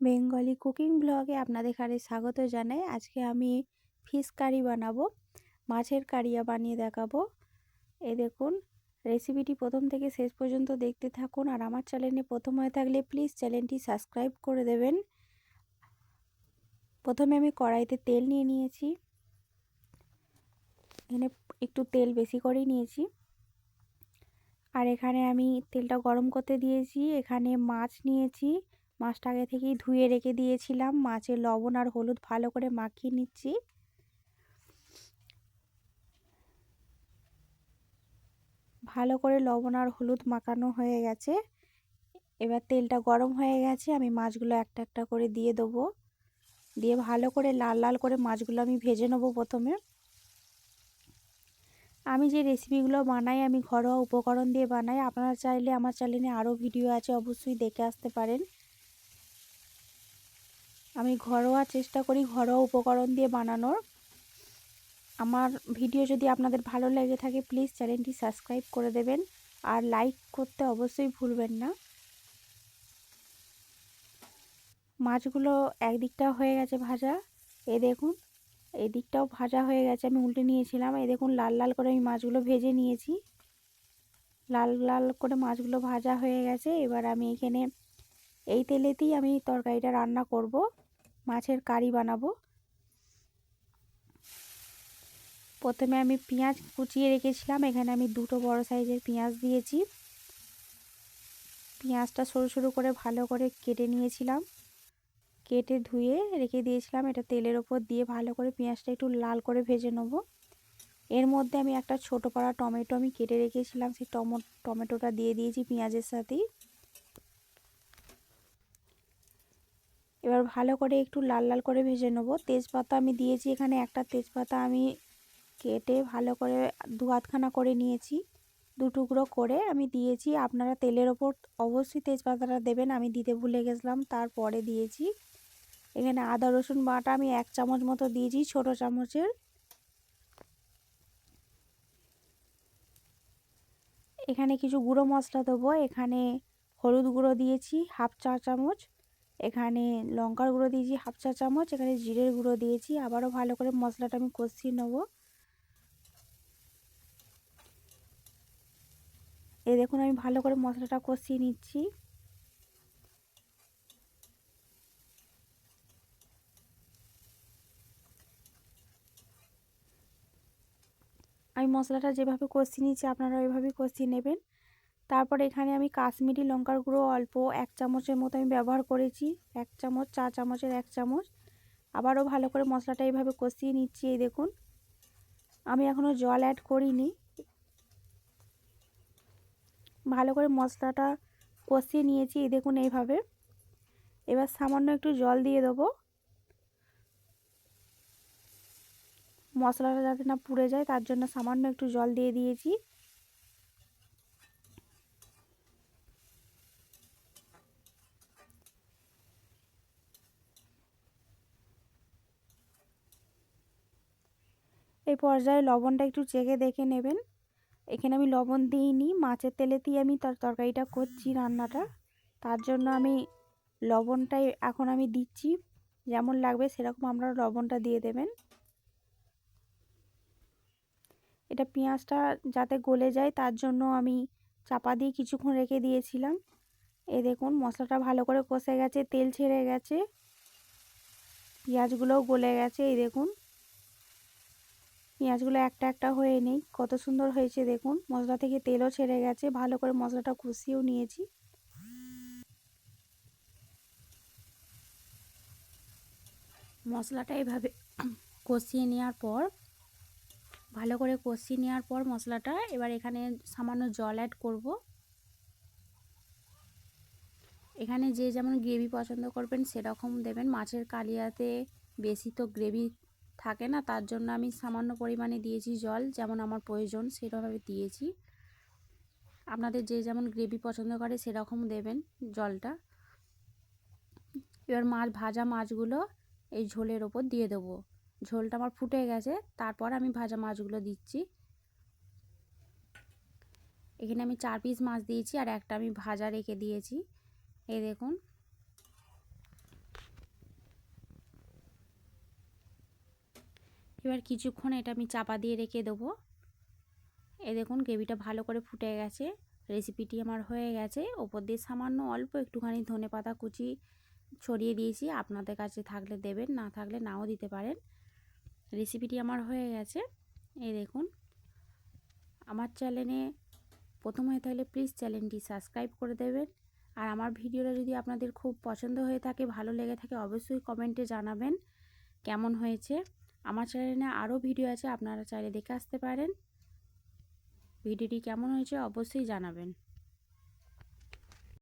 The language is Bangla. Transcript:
বেঙ্গলি কুকিং ব্লগে আপনাদের স্বাগত জানাই। আজকে আমি ফিশ কারি বানাবো, মাছের কারিয়া বানিয়ে দেখাবো। এই দেখুন, রেসিপিটি প্রথম থেকে শেষ পর্যন্ত দেখতে থাকুন। আর আমার চ্যানেলে প্রথম হয়ে থাকলে প্লিজ চ্যানেলটি সাবস্ক্রাইব করে দেবেন। প্রথমে আমি কড়াইতে তেল নিয়ে নিয়েছি। এখানে একটু তেল বেশি করেই নিয়েছি। আর এখানে আমি তেলটা গরম করতে দিয়েছি। এখানে মাছ নিয়েছি, মাছটা আগে থেকেই ধুয়ে রেখে দিয়েছিলাম। মাছের লবণ আর হলুদ ভালো করে মাখিয়ে নিচ্ছি। ভালো করে লবণ আর হলুদ মাখানো হয়ে গেছে। এবার তেলটা গরম হয়ে গেছে, আমি মাছগুলো একটা একটা করে দিয়ে দেবো। দিয়ে ভালো করে লাল লাল করে মাছগুলো আমি ভেজে নেবো। প্রথমে আমি যে রেসিপিগুলো বানাই আমি ঘরোয়া উপকরণ দিয়ে বানাই। আপনারা চাইলে আমার চ্যানেলে আরও ভিডিও আছে, অবশ্যই দেখে আসতে পারেন। আমি ঘরোয়া চেষ্টা করি ঘরোয়া উপকরণ দিয়ে বানানোর। আমার ভিডিও যদি আপনাদের ভালো লেগে থাকে প্লিজ চ্যানেলটি সাবস্ক্রাইব করে দেবেন আর লাইক করতে অবশ্যই ভুলবেন না। মাছগুলো একদিকটা হয়ে গেছে ভাজা, এই দেখুন এই দিকটাও ভাজা হয়ে গেছে। আমি উল্টে নিয়েছিলাম, এই দেখুন লাল লাল করে আমি মাছগুলো ভেজে নিয়েছি। লাল লাল করে মাছগুলো ভাজা হয়ে গেছে। এবার আমি এখানে এই তেলেতেই আমি তরকারিটা রান্না করব, মাছের কারি বানাবো। প্রথমে আমি পেঁয়াজ কুচিয়ে রেখেছিলাম, এখানে আমি দুটো বড় সাইজের পেঁয়াজ দিয়েছি। পেঁয়াজটা সরু সরু করে ভালো করে কেটে নিয়েছিলাম, কেটে ধুয়ে রেখে দিয়েছিলাম। এটা তেলের ওপর দিয়ে ভালো করে পেঁয়াজটা একটু লাল করে ভেজে নেব। এর মধ্যে আমি একটা ছোটো পাড়া টমেটো আমি কেটে রেখেছিলাম, সেই টমেটোটা দিয়ে দিয়েছি পেঁয়াজের সাথেই। এবার ভালো করে একটু লাল লাল করে ভেজে নেব। তেজপাতা আমি দিয়েছি, এখানে একটা তেজপাতা আমি কেটে ভালো করে দু আধখানা করে নিয়েছি, দু টুকরো করে আমি দিয়েছি। আপনারা তেলের ওপর অবশ্যই তেজপাতাটা দেবেন, আমি দিতে ভুলে গেছিলাম, তারপরে দিয়েছি। এখানে আদা রসুন বাটা আমি 1 চামচ মতো দিয়েছি, ছোট চামচের। এখানে কিছু গুঁড়ো মশলা দেবো। এখানে হলুদ গুঁড়ো দিয়েছি 1/2 চা চামচ, এখানে লঙ্কার গুঁড়ো দিয়েছি 1/2 চা চামচ, এখানে জিরের গুঁড়ো দিয়েছি। আবারও ভালো করে মশলাটা আমি কষিয়ে নেব। এই দেখুন আমি ভালো করে মশলাটা কষিয়ে নিচ্ছি। আমি মশলাটা যেভাবে কষিয়ে নিচ্ছি আপনারা ওইভাবেই কষিয়ে নেবেন। তারপর এখানে আমি কাশ্মীরি লঙ্কার গুঁড়ো অল্প 1 চামচের মতো আমি ব্যবহার করেছি, 1 চামচ, চা চামচের 1 চামচ। আবারও ভালো করে মশলাটা এইভাবে কষিয়ে নিচ্ছি। এই দেখুন আমি এখনও জল অ্যাড করিনি। ভালো করে মশলাটা কষিয়ে নিয়েছি, এই দেখুন এইভাবে। এবার সামান্য একটু জল দিয়ে দেবো, মশলাটা যাতে না পুড়ে যায় তার জন্য সামান্য একটু জল দিয়ে দিয়েছি। এই পর্যায়ে লবণটা একটু চেখে দেখে নেবেন। এখানে আমি লবণ দিইনি, মাছের তেলেতেই আমি তরকারিটা করছি রান্নাটা, তার জন্য আমি লবণটাই এখন আমি দিচ্ছি। যেমন লাগবে সেরকম আপনারা লবণটা দিয়ে দেবেন। এটা পেঁয়াজটা যাতে গলে যায় তার জন্য আমি চাপা দিয়ে কিছুক্ষণ রেখে দিয়েছিলাম। এই দেখুন মশলাটা ভালো করে কষে গেছে, তেল ছেড়ে গেছে, পেঁয়াজগুলোও গলে গেছে। এই দেখুন পেঁয়াজগুলো একটা একটা হয়ে নেই, কত সুন্দর হয়েছে দেখুন। মশলা থেকে তেলও ছেড়ে গেছে, ভালো করে মশলাটা কষিয়েও নিয়েছি। মশলাটা এভাবে কষিয়ে নেওয়ার পর ভালো করে কষিয়ে নেওয়ার পর মশলাটা, এবার এখানে সামান্য জল অ্যাড করব। এখানে যে যেমন গ্রেভি পছন্দ করবেন সেরকম দেবেন। মাছের কালিয়াতে বেশি তো গ্রেভি থাকে না, তার জন্য আমি সামান্য পরিমাণে দিয়েছি জল, যেমন আমার প্রয়োজন সেরকমভাবে দিয়েছি। আপনাদের যে যেমন গ্রেভি পছন্দ করে সেরকম দেবেন জলটা। এবার ভাজা মাছগুলো এই ঝোলের ওপর দিয়ে দেবো। ঝোলটা আমার ফুটে গেছে, তারপর আমি ভাজা মাছগুলো দিচ্ছি। এখানে আমি 4 পিস মাছ দিয়েছি আর একটা আমি ভাজা রেখে দিয়েছি। এই দেখুন এবার কিছুক্ষণ এটা আমি চাপা দিয়ে রেখে দেবো। এই দেখুন গ্রেভিটা ভালো করে ফুটে গেছে, রেসিপিটি আমার হয়ে গেছে। ওপর দিয়ে সামান্য অল্প একটুখানি ধনেপাতা কুচি ছড়িয়ে দিয়েছি, আপনাদের কাছে থাকলে দেবেন, না থাকলে নাও দিতে পারেন। রেসিপিটি আমার হয়ে গেছে। এই দেখুন, আমার চ্যানেলে প্রথম হয়ে থাকলে প্লিজ চ্যানেলটি সাবস্ক্রাইব করে দেবেন। আর আমার ভিডিওটা যদি আপনাদের খুব পছন্দ হয়ে থাকে, ভালো লেগে থাকে, অবশ্যই কমেন্টে জানাবেন কেমন হয়েছে। আমার চ্যানেলে আরও ভিডিও আছে, আপনারা চাইলে দেখে আসতে পারেন। ভিডিওটি কেমন হয়েছে অবশ্যই জানাবেন।